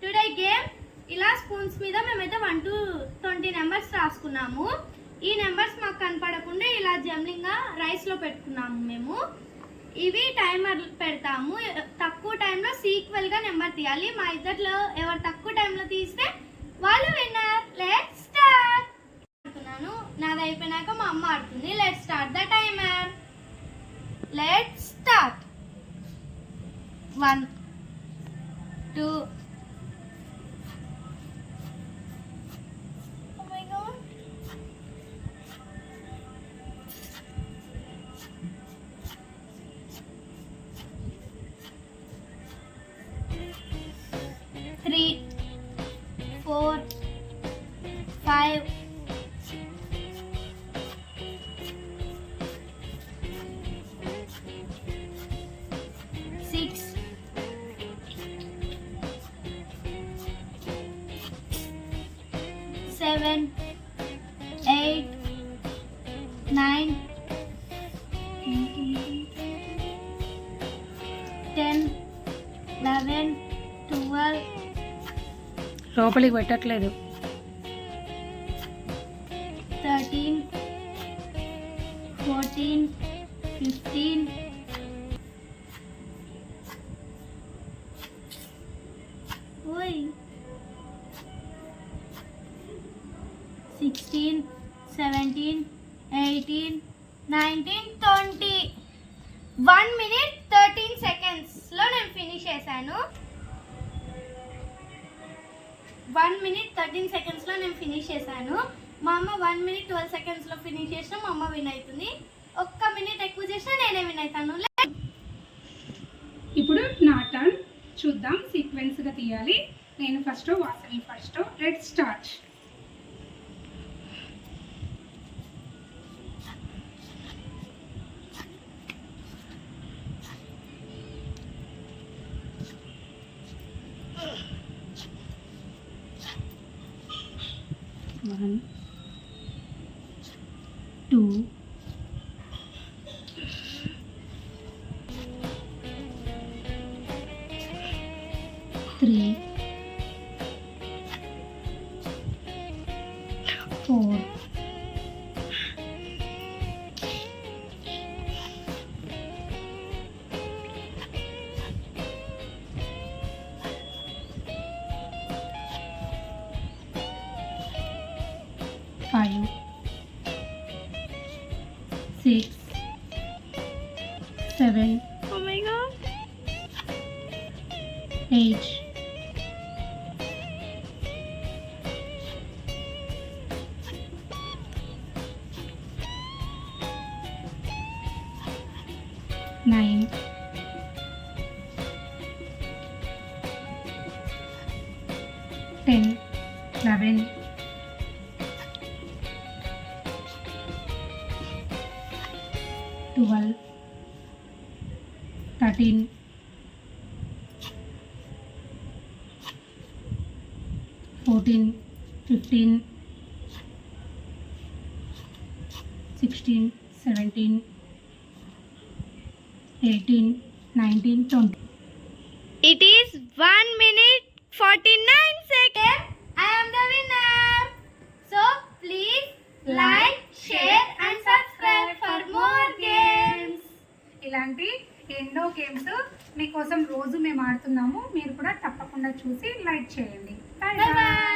Today game ఇలా spoons మీద మేమైతే 1 to 20 నెంబర్స్ రాసుకున్నాము. ఈ నెంబర్స్ మాకు కనపడకుండా ఇలా జంబ్లింగ్గా రైస్లో పెట్టుకున్నాము మేము. ఇవి టైమర్ పెడతాము. తక్కువ టైంలో సీక్వెల్గా నెంబర్ తీయాలి. మా ఇద్దరిలో ఎవరు తక్కువ టైంలో తీస్తే వాళ్ళు విన్నర్. Let's start. ఆడుతున్నాను. నాది అయిపోయినాక మా అమ్మ ఆడుతుంది. Let's start the timer. Let's start. 1 2 Oh my god. 3 4 5 6 7 8 9 10 11 12 లోపలికి పెట్టట్లేదు. 13 14 15 16 17 18 19 20 1 minute 13 seconds లో నేను ఫినిష్ చేశాను. 1 minute 13 seconds లో నేను ఫినిష్ చేశాను. మా అమ్మ 1 minute 12 seconds లో ఫినిష్ చేసినా మా అమ్మ విన్ అవుతుంది. 1 minute ఎక్కువ చేసినా నేనే విన్ అవుతాను. ఇప్పుడు నా టర్న్. చూద్దాం, సీక్వెన్స్గా తీయాలి. నేను first, Vasavi first. Let's start. One, 2, 3, 4, 5, 6, 7, Oh my god. 8, 9, 10, 11, 12, 13, 14, 15, 16, 17, 18, 19, 20. It is 1 minute 49 seconds. I am the winner. So please like, share and subscribe for more games. ఇలాంటి ఎన్నో గేమ్స్ మీకోసం రోజు మేము ఆడుతున్నాము. మీరు కూడా తప్పకుండా చూసి లైక్ చేయండి. Bye bye.